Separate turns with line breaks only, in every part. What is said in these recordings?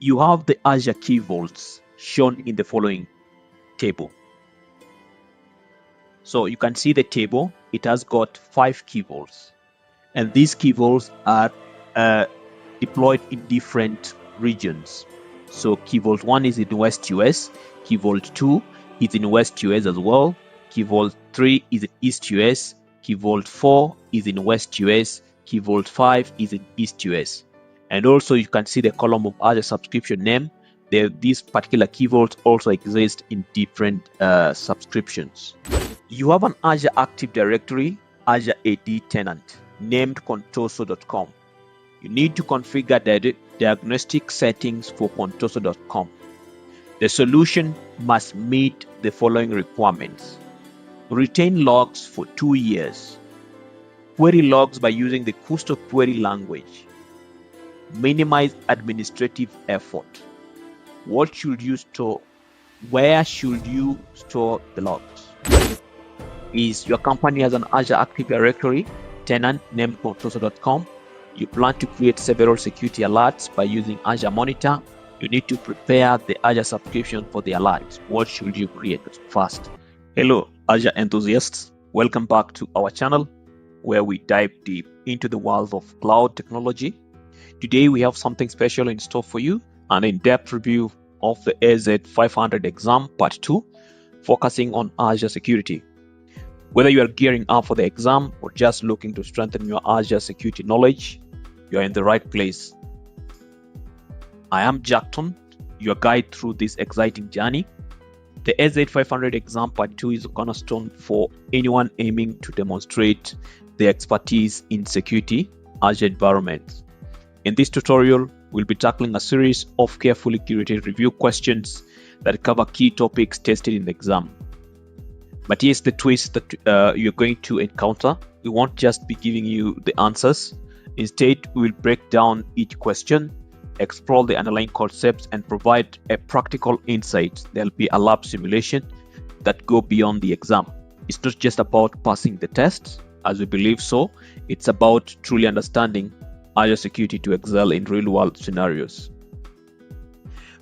You have the Azure key vaults shown in the following table. So you can see the table, it has got 5 key vaults, and these key vaults are deployed in different regions. So key vault 1 is in West US, key vault 2 is in West US as well, key vault 3 is in East US, key vault 4 is in West US, key vault 5 is in East US. And also you can see the column of Azure subscription name. These particular key vaults also exist in different subscriptions. You have an Azure Active Directory, Azure AD tenant named contoso.com. You need to configure the diagnostic settings for contoso.com. The solution must meet the following requirements. Retain logs for 2 years. Query logs by using the Custo query language. Minimize administrative effort. What should you store? Where should you store the logs? Is your company has an Azure Active Directory tenant named contoso.com. You plan to create several security alerts by using Azure Monitor. You need to prepare the Azure subscription for the alerts. What should you create first? Hello, Azure enthusiasts. Welcome back to our channel where we dive deep into the world of cloud technology. Today we have something special in store for you, an in-depth review of the AZ-500 exam part 2, focusing on Azure security. Whether you are gearing up for the exam or just looking to strengthen your Azure security knowledge, you are in the right place. I am Jackton, your guide through this exciting journey. The AZ-500 exam part 2 is a cornerstone for anyone aiming to demonstrate their expertise in security Azure environments. In this tutorial, we'll be tackling a series of carefully curated review questions that cover key topics tested in the exam. But here's the twist that you're going to encounter. We won't just be giving you the answers. Instead, we will break down each question, explore the underlying concepts, and provide a practical insight. There'll be a lab simulation that go beyond the exam. It's not just about passing the test, as we believe so. It's about truly understanding Azure security to excel in real-world scenarios.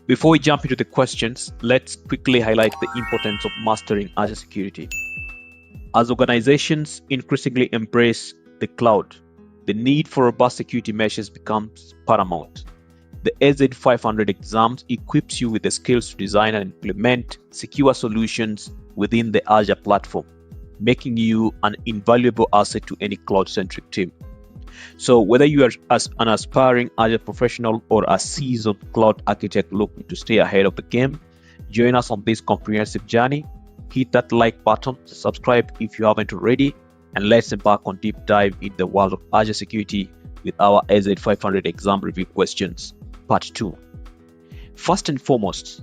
Before we jump into the questions, let's quickly highlight the importance of mastering Azure security. As organizations increasingly embrace the cloud, the need for robust security measures becomes paramount. The AZ-500 exams equips you with the skills to design and implement secure solutions within the Azure platform, making you an invaluable asset to any cloud-centric team. So whether you are an aspiring Azure professional or a seasoned cloud architect looking to stay ahead of the game, join us on this comprehensive journey. Hit that like button, subscribe if you haven't already, and let's embark on deep dive in the world of Azure security with our AZ-500 exam review questions, part 2. First and foremost,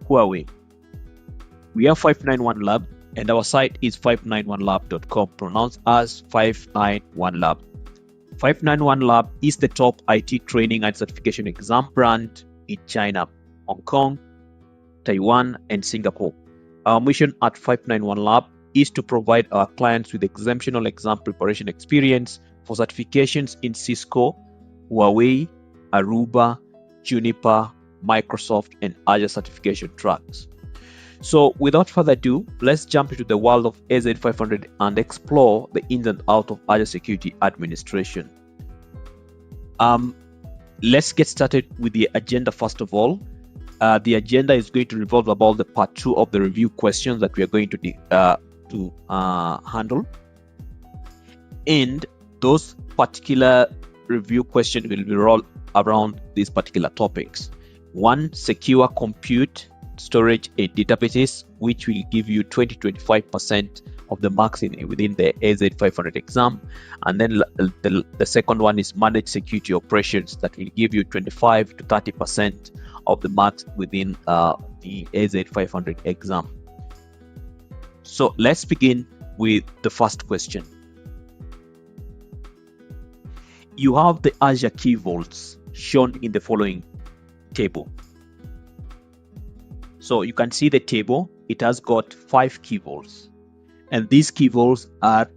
who are we? We are 591 Lab, and our site is 591lab.com, pronounced as 591 Lab. 591 Lab is the top IT training and certification exam brand in China, Hong Kong, Taiwan, and Singapore. Our mission at 591 Lab is to provide our clients with exceptional exam preparation experience for certifications in Cisco, Huawei, Aruba, Juniper, Microsoft, and Azure certification tracks. So without further ado, let's jump into the world of AZ-500 and explore the ins and outs of Azure Security Administration. Let's get started with the agenda first of all. The agenda is going to revolve about the part 2 of the review questions that we are going to handle. And those particular review questions will be rolled around these particular topics. 1, secure compute, storage and databases, which will give you 20-25% of the marks within the AZ-500 exam. And then the second one is managed security operations, that will give you 25-30% of the marks within the AZ-500 exam. So let's begin with the first question. You have the Azure key vaults shown in the following table. So you can see the table, it has got 5 key vaults, and these key vaults are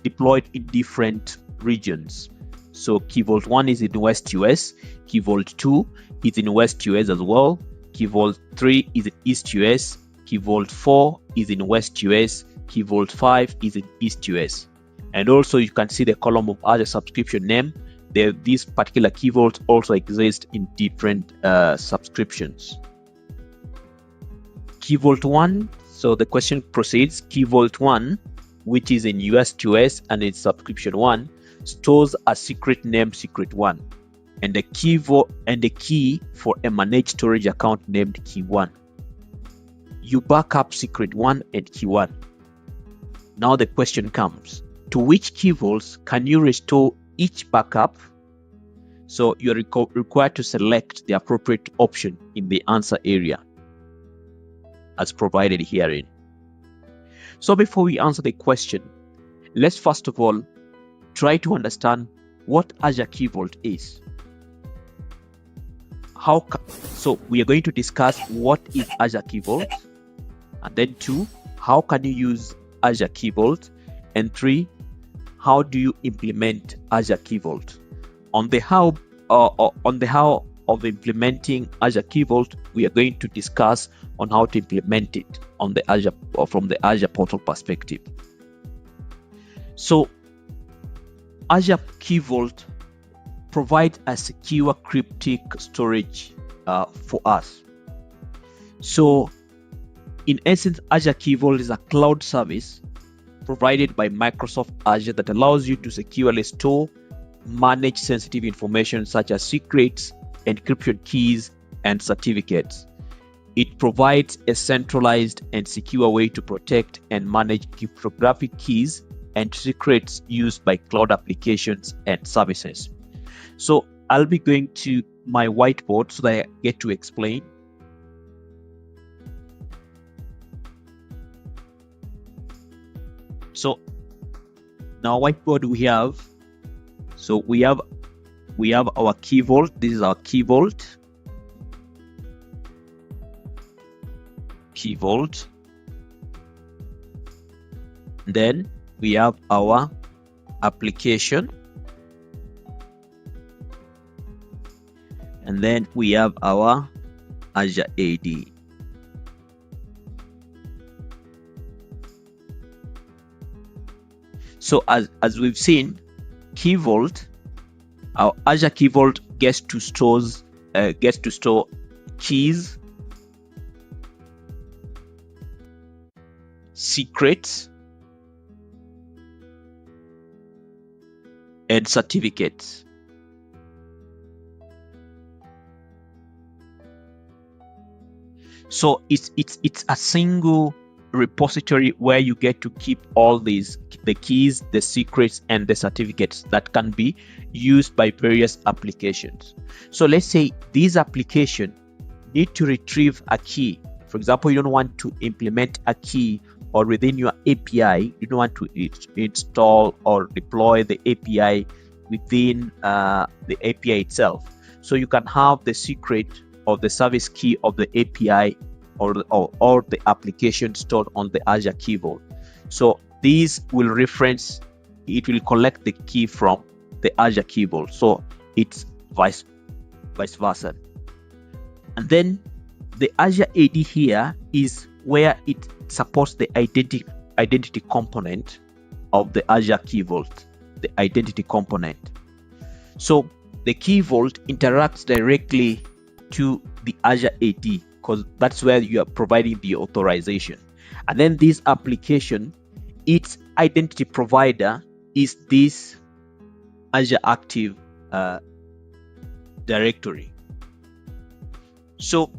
deployed in different regions. So Key Vault 1 is in West US, Key Vault 2 is in West US as well, Key Vault 3 is in East US, Key Vault 4 is in West US, Key Vault 5 is in East US. And also you can see the column of Azure subscription name. These particular Key Vaults also exist in different subscriptions. Key Vault 1, so the question proceeds. Key Vault 1, which is in US to US and it's subscription 1, stores a secret named Secret 1 and the key for a managed storage account named Key 1. You back up Secret 1 and Key 1. Now the question comes, to which Key Vaults can you restore each backup? So you're required to select the appropriate option in the answer area as provided herein. So before we answer the question, let's first of all try to understand what Azure Key Vault is. So we are going to discuss what is Azure Key Vault, and then 2, how can you use Azure Key Vault, and 3, how do you implement Azure Key Vault. On the how of implementing Azure Key Vault, we are going to discuss on how to implement it on the Azure or from the Azure portal perspective. So Azure Key Vault provides a secure cryptic storage for us. So in essence, Azure Key Vault is a cloud service provided by Microsoft Azure that allows you to securely store, manage sensitive information such as secrets, encryption keys, and certificates. It provides a centralized and secure way to protect and manage cryptographic keys and secrets used by cloud applications and services. So I'll be going to my whiteboard so that I get to explain. So now whiteboard we have our Key Vault. This is our Key Vault. Then we have our application, and then we have our Azure AD. So as we've seen, Key Vault, our Azure Key Vault gets to store keys, secrets, and certificates. So it's a single repository where you get to keep all these, the keys, the secrets, and the certificates that can be used by various applications. So let's say these applications need to retrieve a key. For example, you don't want to implement a key, or within your API, you don't want to install or deploy the API within the API itself. So you can have the secret of the service key of the API or the application stored on the Azure Key Vault. So these will reference, it will collect the key from the Azure Key Vault. So it's vice versa. And then the Azure AD here is where it supports the identity component of the Azure Key Vault, the identity component. So the Key Vault interacts directly to the Azure AD because that's where you are providing the authorization. And then this application, its identity provider is this Azure Active Directory. So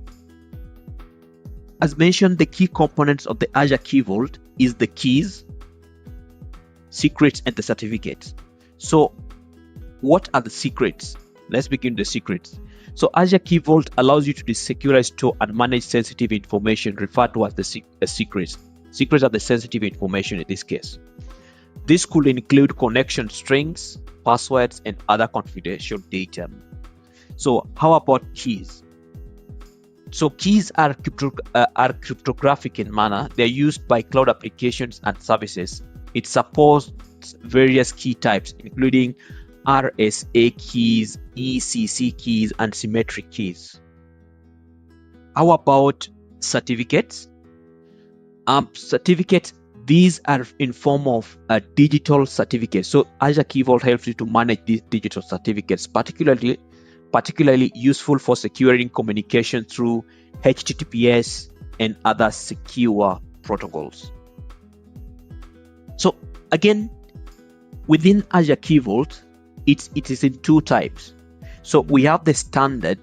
as mentioned, the key components of the Azure Key Vault is the keys, secrets, and the certificates. So what are the secrets? Let's begin with the secrets. So Azure Key Vault allows you to secure, store, and manage sensitive information referred to as the secrets. Secrets are the sensitive information in this case. This could include connection strings, passwords, and other confidential data. So how about keys? So keys are cryptographic in manner. They're used by cloud applications and services. It supports various key types, including RSA keys, ECC keys, and symmetric keys. How about certificates? Certificates, these are in form of digital certificates. So Azure Key Vault helps you to manage these digital certificates, particularly useful for securing communication through HTTPS and other secure protocols. So again, within Azure Key Vault, it is in two types. So we have the standard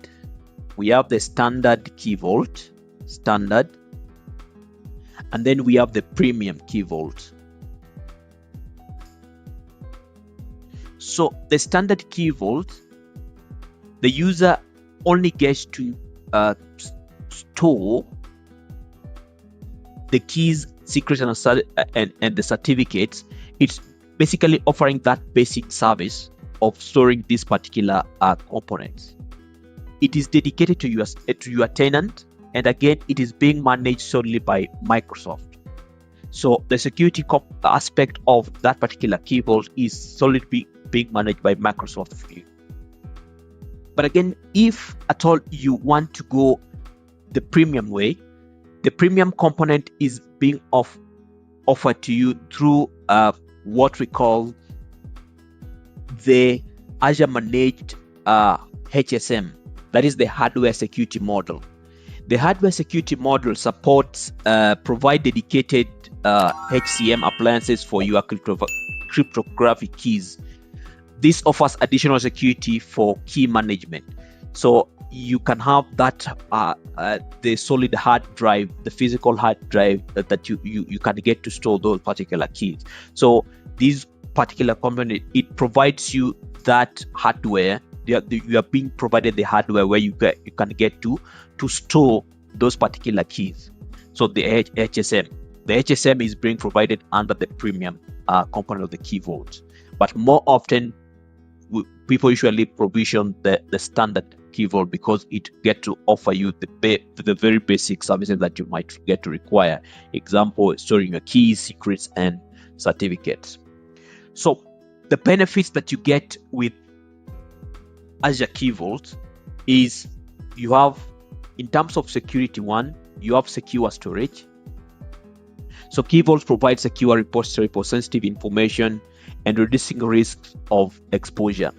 Key Vault, standard, and then we have the premium Key Vault. So the standard Key Vault, the user only gets to store the keys, secrets, and the certificates. It's basically offering that basic service of storing these particular components. It is dedicated to your tenant, and again, it is being managed solely by Microsoft. So the security aspect of that particular Key Vault is solely being managed by Microsoft for you. But again, if at all you want to go the premium way, the premium component is being offered to you through what we call the Azure Managed HSM. That is the hardware security model. The hardware security model supports provide dedicated HCM appliances for your cryptographic keys. This offers additional security for key management. So you can have that the solid hard drive, the physical hard drive that you can get to store those particular keys. So this particular component, it provides you that hardware. You are being provided the hardware where you can get to store those particular keys. So the HSM is being provided under the premium component of the Key Vault. But more often, people usually provision the standard Key Vault because it gets to offer you the very basic services that you might get to require. Example, storing your keys, secrets, and certificates. So the benefits that you get with Azure Key Vault is you have, in terms of security, one, you have secure storage. So Key Vault provides secure repository for sensitive information and reducing risks of exposure.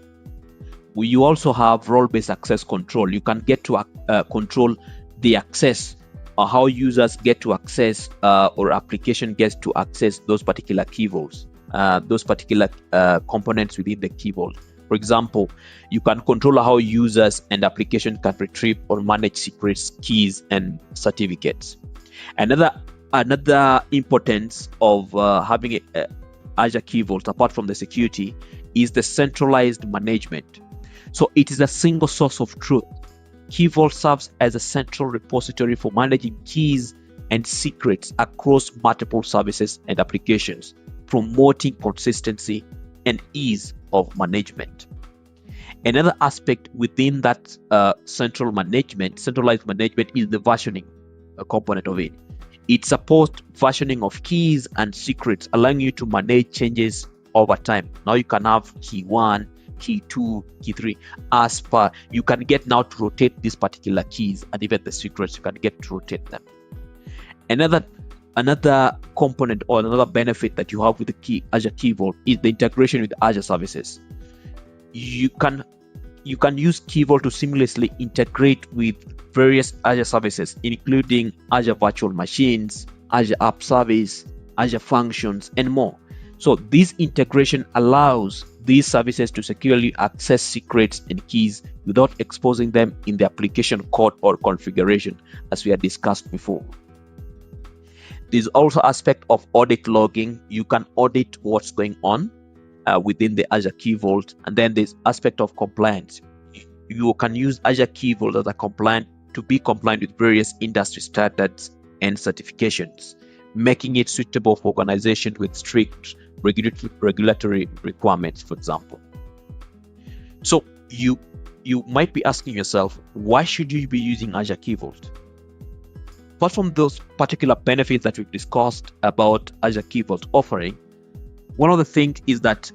You also have role-based access control. You can get to control the access, or how users get to access or application gets to access those particular Key Vaults, those particular components within the Key Vault. For example, you can control how users and application can retrieve or manage secrets, keys, and certificates. Another importance of having Azure Key Vault, apart from the security, is the centralized management. So it is a single source of truth. Key Vault serves as a central repository for managing keys and secrets across multiple services and applications, promoting consistency and ease of management. Another aspect within that centralized management is the versioning component of it. It supports versioning of keys and secrets, allowing you to manage changes over time. Now you can have key 1, key 2, key 3, as per you can get now to rotate these particular keys, and even the secrets you can get to rotate them. Another component or another benefit that you have with the Azure Key Vault is the integration with Azure services. You can use Key Vault to seamlessly integrate with various Azure services, including Azure Virtual Machines, Azure App Service, Azure Functions, and more. So this integration allows these services to securely access secrets and keys without exposing them in the application code or configuration, as we had discussed before. There's also aspect of audit logging. You can audit what's going on within the Azure Key Vault, and then there's aspect of compliance. You can use Azure Key Vault as to be compliant with various industry standards and certifications, making it suitable for organizations with strict regulatory requirements, for example. So you might be asking yourself, why should you be using Azure Key Vault? Apart from those particular benefits that we've discussed about Azure Key Vault offering, one of the things is that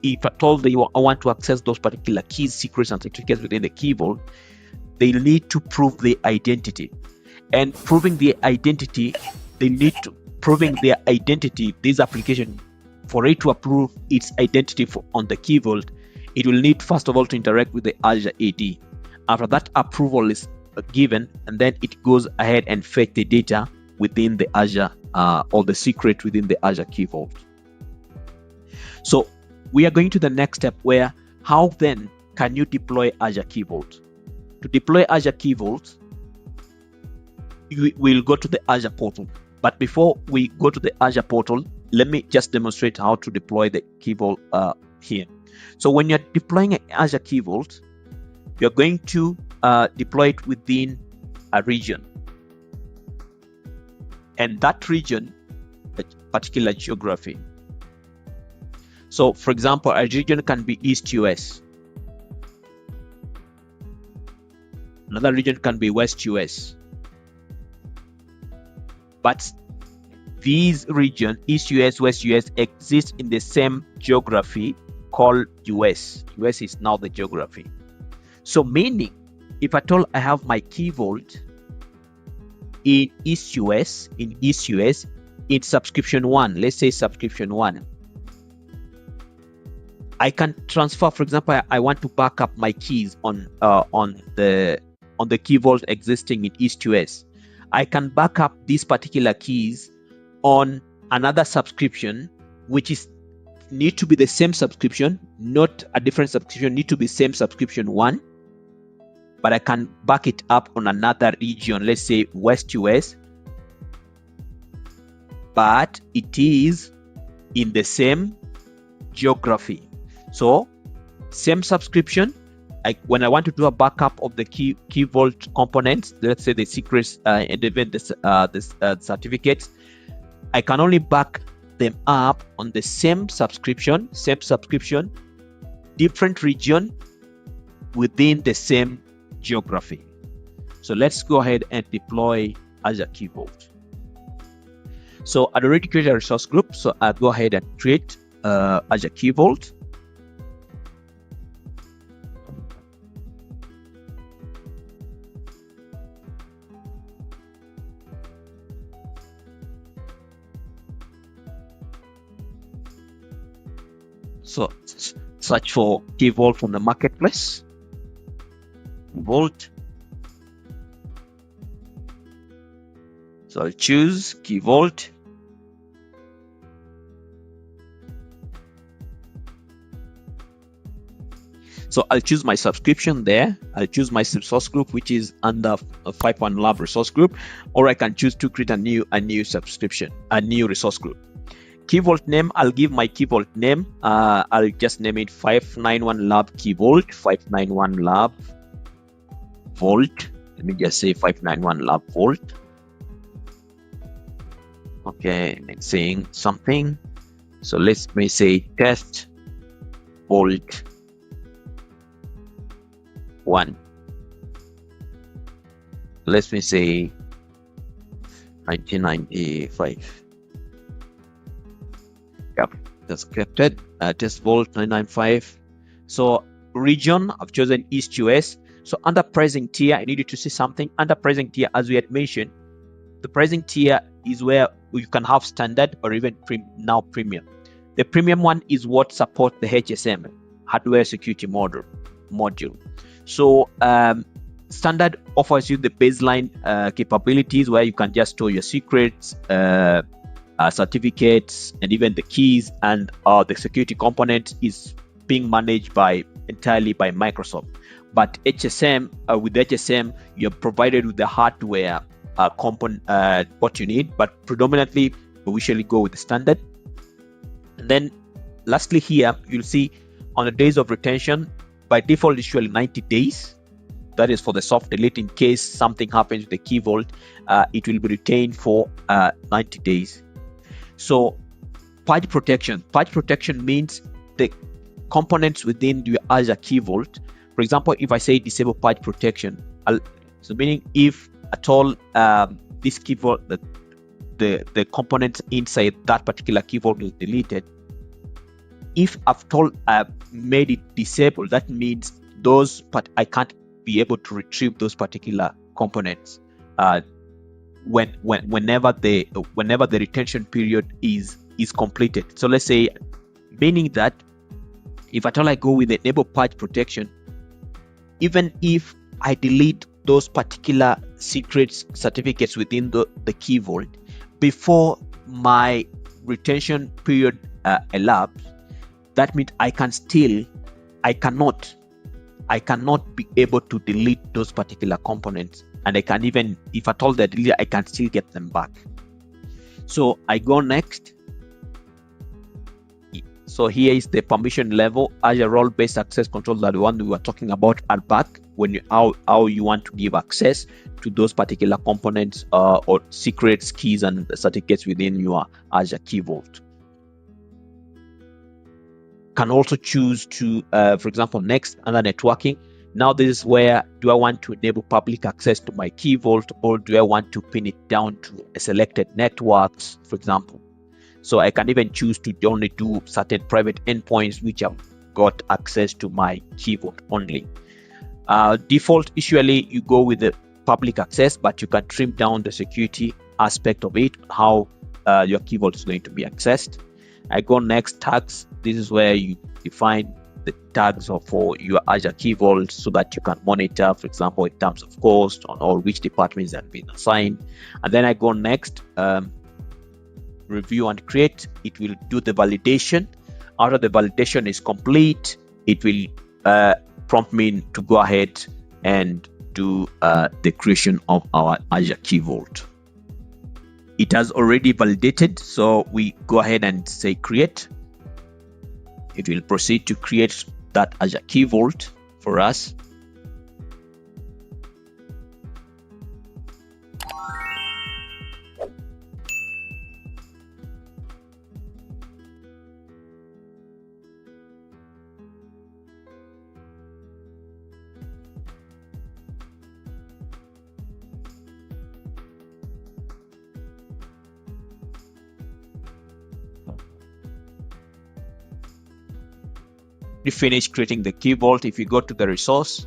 if at all they want to access those particular keys, secrets, and certificates within the Key Vault, they need to prove their identity. And proving their identity, this application, for it to approve its identity on the Key Vault, it will need first of all to interact with the Azure AD. After that approval is given, and then it goes ahead and fetch the data within the Azure or the secret within the Azure Key Vault. So we are going to the next step, where how then can you deploy Azure Key Vault? To deploy Azure Key Vault, you will go to the Azure portal. But before we go to the Azure portal, let me just demonstrate how to deploy the Key Vault here. So when you're deploying an Azure Key Vault, you're going to deploy it within a region. And that region, a particular geography. So for example, a region can be East US. Another region can be West US. But these regions, East US, West US, exist in the same geography called US. US is now the geography. So meaning, if at all I have my Key Vault in East US, in subscription 1, let's say subscription 1, I can transfer, for example, I want to back up my keys on the Key Vault existing in East US. I can back up these particular keys on another subscription, which is need to be the same subscription, not a different subscription, need to be same subscription 1. But I can back it up on another region, let's say West US, but it is in the same geography. So same subscription. When I want to do a backup of the Key Vault components, let's say the secrets and even the certificates, I can only back them up on the same subscription, different region within the same geography. So let's go ahead and deploy Azure Key Vault. So I'd already created a resource group, so I'll go ahead and create Azure Key Vault. So search for Key Vault from the marketplace. Vault. So I'll choose Key Vault. So I'll choose my subscription there. I'll choose my resource group, which is under a 5.1 Lab resource group, or I can choose to create a new subscription, a new resource group. Key Vault name, I'll give my Key Vault name. I'll just name it 591 Lab Key Vault, 591 Lab Vault. Let me just say 591 Lab Vault. Okay, and it's saying something. So let me say test Vault 1. Let me say 1995. Yep, that's scripted. Test Vault 995. So region, I've chosen East US. So under pricing tier, I need you to see something. Under pricing tier, as we had mentioned, the pricing tier is where you can have standard or even now premium. The premium one is what supports the HSM, hardware security module. So standard offers you the baseline capabilities where you can just store your secrets, certificates, and even the keys, and the security component is being managed entirely by Microsoft. But HSM, with HSM, you're provided with the hardware component, what you need, but predominantly we usually go with the standard. And then lastly here, you'll see on the days of retention, by default usually 90 days. That is for the soft delete. In case something happens with the Key Vault, it will be retained for 90 days. So patch protection. Patch protection means the components within your Azure Key Vault. For example, if I say disable patch protection, so meaning if at all this Key Vault, the components inside that particular Key Vault is deleted, if I've made it disabled, that means I can't be able to retrieve those particular components whenever the retention period is completed. So let's say, meaning that if at all I go with enable patch protection, even if I delete those particular secret certificates within the key vault before my retention period elapsed, that means I cannot be able to delete those particular components, and I can even, if at all they're deleted, I can still get them back. So I go next. So here is the permission level. Azure role-based access control, that the one we were talking about at back, when how you want to give access to those particular components or secrets, keys, and certificates within your Azure Key Vault. Can also choose to, for example, next, under networking. Now this is where, do I want to enable public access to my Key Vault, or do I want to pin it down to a selected networks, for example? So I can even choose to only do certain private endpoints which have got access to my Key Vault only. Default, usually you go with the public access, but you can trim down the security aspect of it, how your Key Vault is going to be accessed. I go next, tags. This is where you define the tags for your Azure Key Vault so that you can monitor, for example, in terms of cost on all which departments have been assigned. And then I go next, review and create. It will do the validation. After the validation is complete, it will prompt me to go ahead and do the creation of our Azure Key Vault. It has already validated, so we go ahead and say create. It will proceed to create that Azure Key Vault for us. We finish creating the Key Vault. If you go to the resource,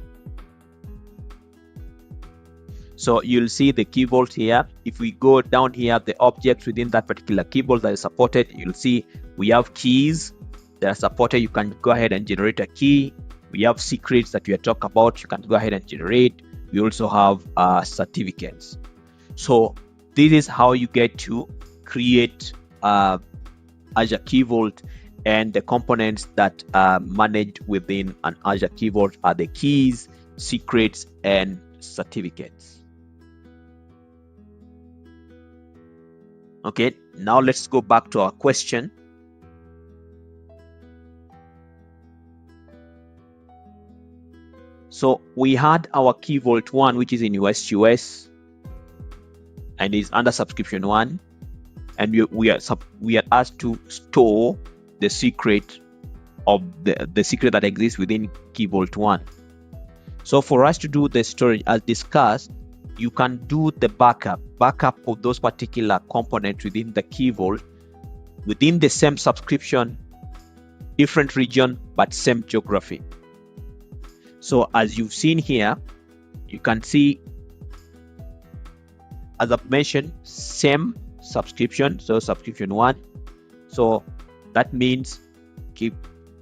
so you'll see the Key Vault here. If we go down here, the objects within that particular Key Vault that is supported, you'll see we have keys that are supported. You can go ahead and generate a key. We have secrets that we are talking about. You can go ahead and generate. We also have certificates. So this is how you get to create Azure Key Vault. And the components that are managed within an Azure Key Vault are the keys, secrets, and certificates. Okay, now let's go back to our question. So we had our Key Vault 1, which is in US and is under subscription 1, and we are asked to store the secret of the secret that exists within Key Vault 1. So for us to do the storage as discussed, you can do the backup of those particular components within the Key Vault within the same subscription, different region, but same geography. So as you've seen here, you can see, as I've mentioned, same subscription, so subscription 1. So that means Key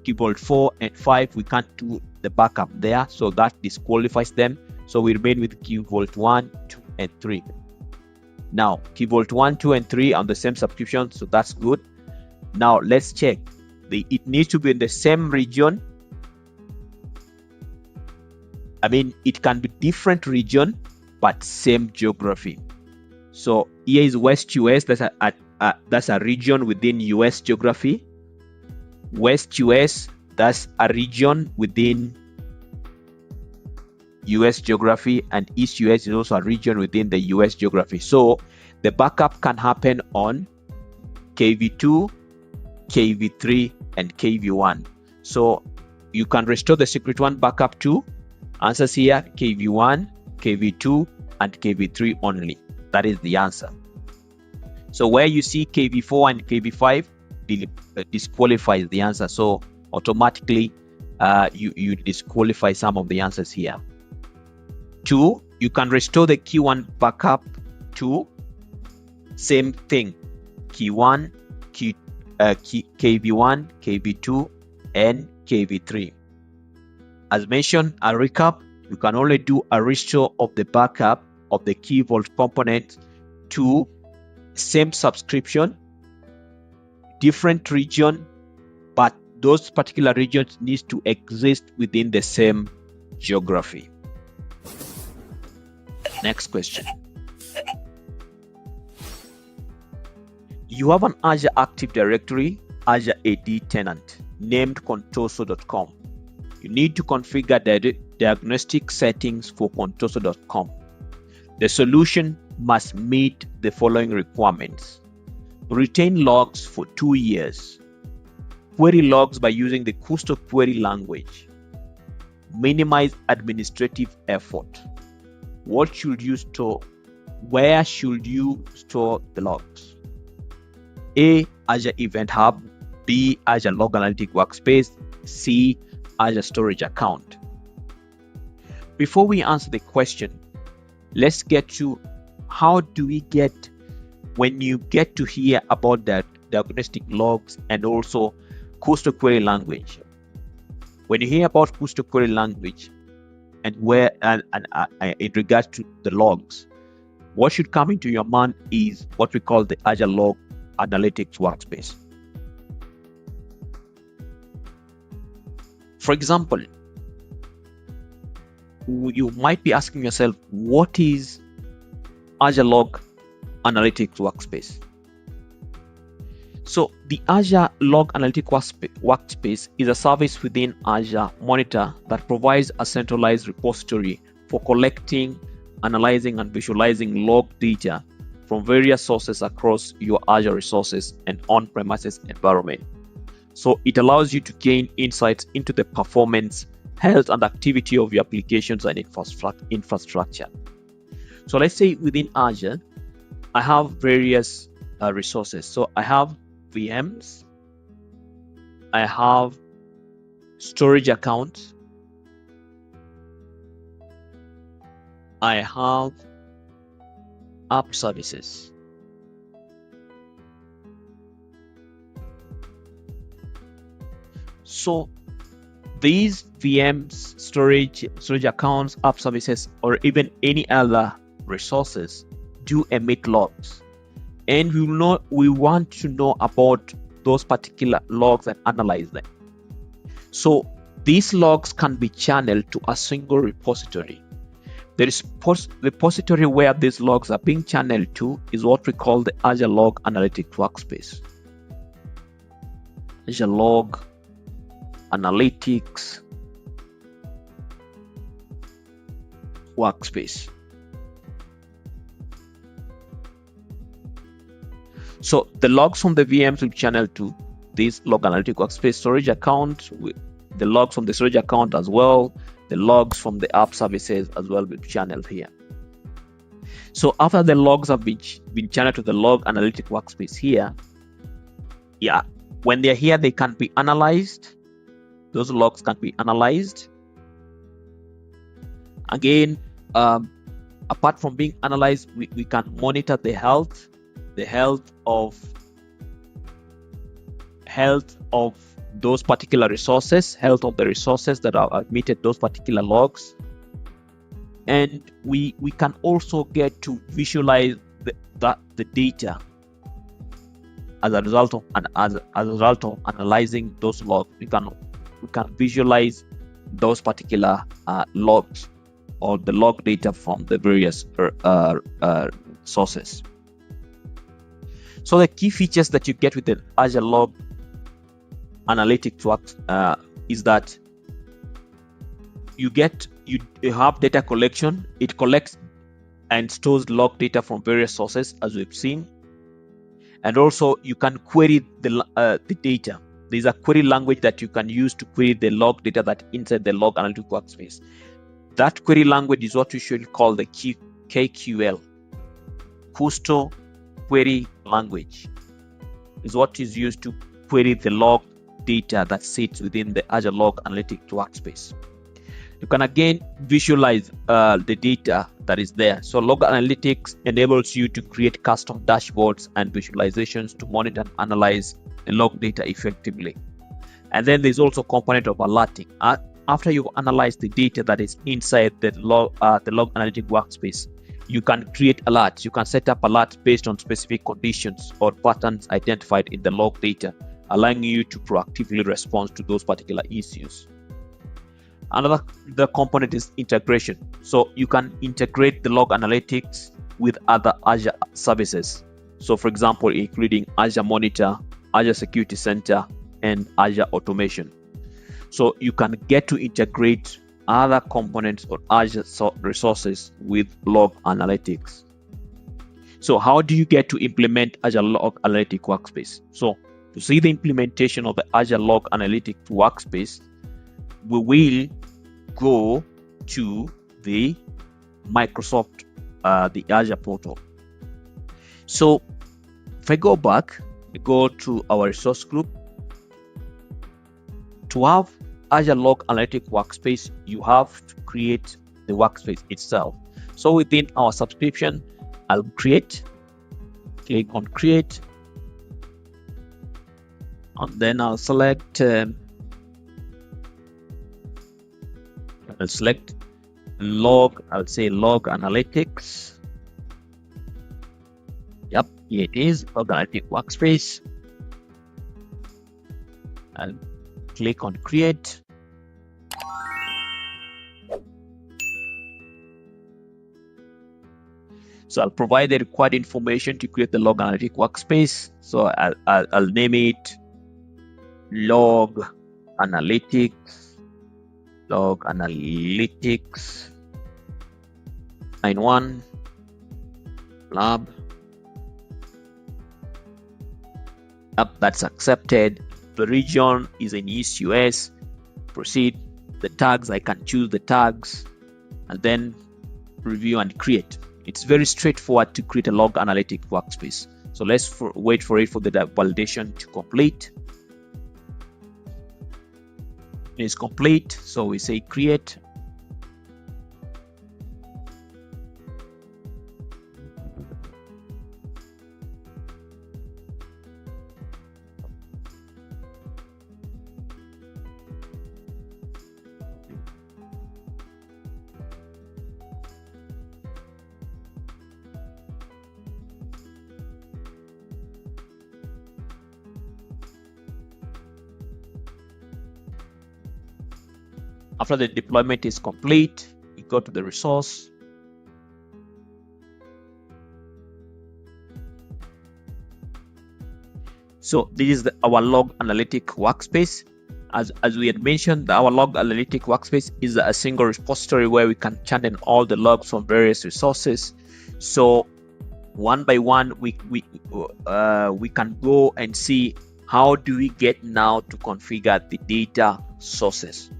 Vault 4 and 5, we can't do the backup there, so that disqualifies them. So we remain with Key Vault 1, 2, and 3. Now, Key Vault 1, 2, and 3 on the same subscription, so that's good. Now, let's check. It needs to be in the same region. I mean, it can be different region, but same geography. So here is West US, that's a region within US geography. West US, that's a region within US geography, and East US is also a region within the US geography. So the backup can happen on KV2, KV3, and KV1. So you can restore the secret one backup to answers here, KV1, KV2, and KV3 only. That is the answer. So where you see KV4 and KV5, disqualifies the answer. So automatically you disqualify some of the answers here. 2, you can restore the key 1 backup to same thing, key 1, KB1, KB2, and KB3. As mentioned, a recap, you can only do a restore of the backup of the key vault component to same subscription, different region, but those particular regions need to exist within the same geography. Next question. You have an Azure Active Directory, Azure AD tenant named contoso.com. You need to configure the diagnostic settings for contoso.com. The solution must meet the following requirements. Retain logs for 2 years. Query logs by using the Custo query language. Minimize administrative effort. What should you store? Where should you store the logs? A. Azure Event Hub. B. Azure Log Analytic Workspace. C. Azure Storage Account. Before we answer the question, let's get to how do we get when you get to hear about that diagnostic logs and also Custo query language. When you hear about Custo query language and where and in regards to the logs, what should come into your mind is what we call the Azure Log Analytics Workspace. For example, you might be asking yourself, what is Azure Log Analytics Workspace? So the Azure Log Analytics Workspace is a service within Azure Monitor that provides a centralized repository for collecting, analyzing, and visualizing log data from various sources across your Azure resources and on-premises environment. So it allows you to gain insights into the performance, health, and activity of your applications and infrastructure. So let's say within Azure, I have various resources. So I have VMs, I have storage accounts, I have app services. So these VMs, storage accounts, app services, or even any other resources do emit logs, and we want to know about those particular logs and analyze them. So these logs can be channeled to a single repository. The repository where these logs are being channeled to is what we call the Azure Log Analytics Workspace. Azure Log Analytics Workspace. So the logs from the VMs will channel to this Log Analytics Workspace storage account, with the logs from the storage account as well, the logs from the app services as well will be channeled here. So after the logs have been channeled to the Log Analytics Workspace here, when they're here, they can be analyzed. Those logs can be analyzed. Again, apart from being analyzed, we can monitor the health of those particular resources, health of the resources that are admitted those particular logs, and we can also get to visualize the data as a result of analyzing those logs. We can visualize those particular logs or the log data from the various sources. So the key features that you get with the Azure Log Analytics is that you have data collection. It collects and stores log data from various sources, as we've seen, and also you can query the data. There's a query language that you can use to query the log data that inside the Log Analytics Workspace. That query language is what we should call the KQL, Custo Query Language, is what is used to query the log data that sits within the Azure Log Analytics workspace. You can again visualize the data that is there. So Log Analytics enables you to create custom dashboards and visualizations to monitor and analyze the log data effectively. And then there's also a component of alerting. After you've analyzed the data that is inside the Log Analytics workspace, you can create alerts. You can set up alerts based on specific conditions or patterns identified in the log data, allowing you to proactively respond to those particular issues. Another component is integration. So you can integrate the log analytics with other Azure services. So for example, including Azure Monitor, Azure Security Center, and Azure Automation. So you can get to integrate other components or Azure resources with log analytics. So how do you get to implement Azure Log Analytics Workspace? So to see the implementation of the Azure Log Analytics Workspace, we will go to the Microsoft, the Azure portal. So if I go back, I go to our resource group. To have Azure Log Analytics Workspace, you have to create the workspace itself. So within our subscription, I'll click on create, and then I'll select log. I'll say log analytics. Yep, here it is, log analytics workspace. I'll click on create. So I'll provide the required information to create the log analytics workspace. So I'll name it log analytics 91 lab. Yep, that's accepted. The region is in East US. Proceed. The tags, I can choose the tags and then review and create. It's very straightforward to create a log analytics workspace. So let's wait for it for the validation to complete. It's complete, so we say create. After the deployment is complete, you go to the resource. So this is our log analytics workspace. As we had mentioned, our log analytics workspace is a single repository where we can channel all the logs from various resources. So one by one, we can go and see how do we get now to configure the data sources.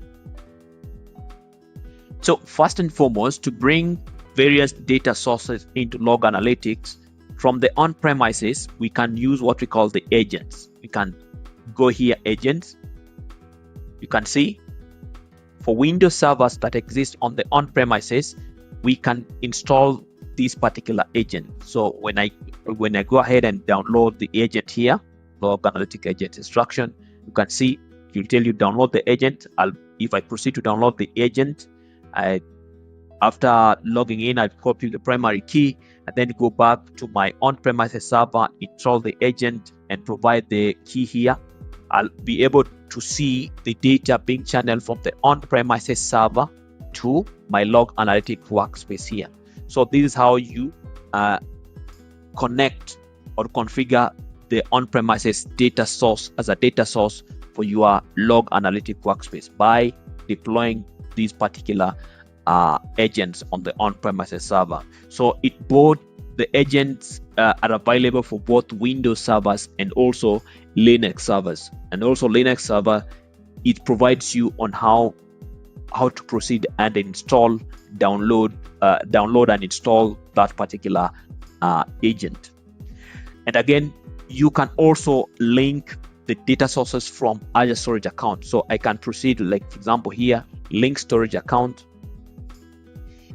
So first and foremost, to bring various data sources into log analytics from the on-premises, we can use what we call the agents. We can go here, agents. You can see for Windows servers that exist on the on-premises, we can install this particular agent. So when I go ahead and download the agent here, log analytics agent instruction, you can see it will tell you download the agent. If I proceed to download the agent, after logging in, I copy the primary key and then go back to my on-premises server, install the agent and provide the key here. I'll be able to see the data being channeled from the on-premises server to my log analytics workspace here. So this is how you connect or configure the on-premises data source as a data source for your log analytics workspace by deploying these particular agents on the on-premises server. So the agents are available for both Windows servers and also Linux servers. And also Linux server, it provides you on how to proceed and install, download and install that particular agent. And again, you can also link the data sources from Azure storage account. So I can proceed, like for example here, link storage account.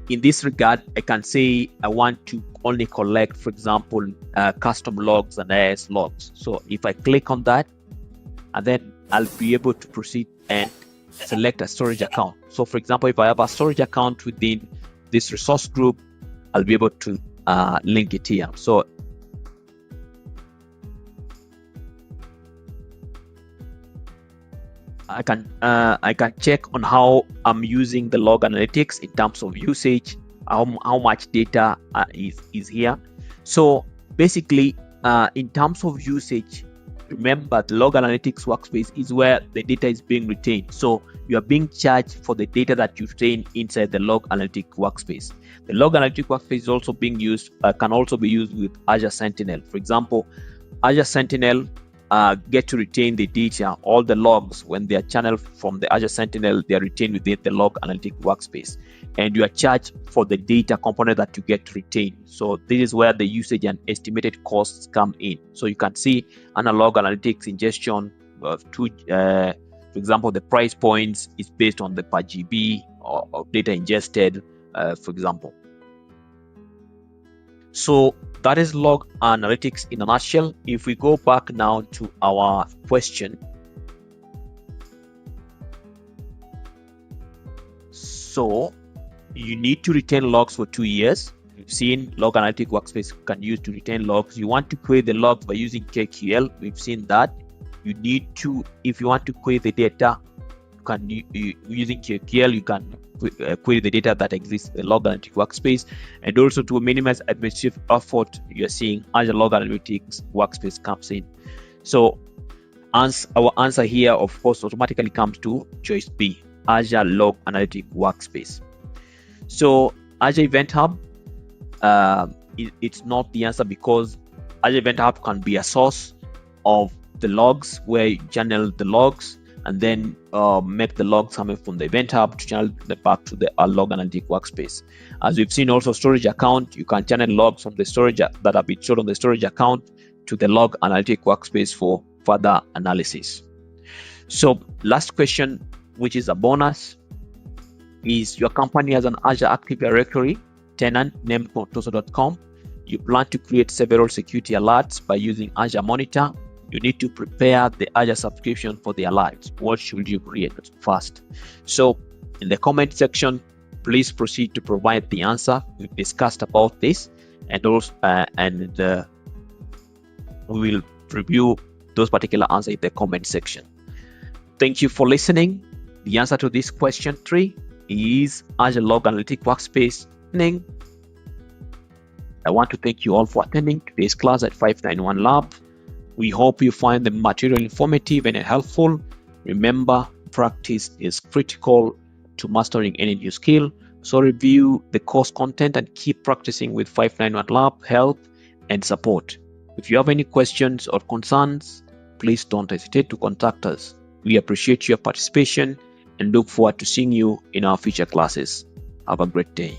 In this regard, I can say I want to only collect, for example, custom logs and IIS logs. So if I click on that, and then I'll be able to proceed and select a storage account. So for example, if I have a storage account within this resource group, I'll be able to link it here. So I can check on how I'm using the log analytics in terms of usage, how much data is here. So basically, in terms of usage, remember the log analytics workspace is where the data is being retained. So you are being charged for the data that you retain inside the log analytic workspace. The log analytic workspace is also being used, can also be used with Azure Sentinel. For example, Azure Sentinel get to retain the data, all the logs when they are channeled from the Azure Sentinel, they are retained within the log analytic workspace, and you are charged for the data component that you get to retain. So this is where the usage and estimated costs come in. So you can see analog analytics ingestion of for example, the price points is based on the per GB of data ingested, for example. So that is log analytics in a nutshell. If we go back now to our question, so you need to retain logs for 2 years. We've seen log analytic workspace can use to retain logs. You want to query the logs by using KQL. We've seen that. You need to, if you want to query the data, using KQL, you can query the data that exists in the log analytic workspace. And also to minimize administrative effort, you're seeing Azure Log Analytics workspace comes in. So our answer here, of course, automatically comes to choice B, Azure Log Analytic Workspace. So Azure Event Hub, it's not the answer, because Azure Event Hub can be a source of the logs where you channel the logs and then make the logs coming from the Event Hub to channel them back to the Log Analytic Workspace. As we've seen also, storage account, you can channel logs from the storage that have been stored on the storage account to the Log Analytic Workspace for further analysis. So last question, which is a bonus, is your company has an Azure Active Directory tenant named contoso.com. You plan to create several security alerts by using Azure Monitor. You need to prepare the Azure subscription for the alerts. What should you create first? So in the comment section, please proceed to provide the answer. We've discussed about this, and also we will review those particular answers in the comment section. Thank you for listening. The answer to this question 3 is Azure Log Analytic Workspace. I want to thank you all for attending today's class at 591 Lab. We hope you find the material informative and helpful. Remember, practice is critical to mastering any new skill. So review the course content and keep practicing with 591 Lab help and support. If you have any questions or concerns, please don't hesitate to contact us. We appreciate your participation and look forward to seeing you in our future classes. Have a great day.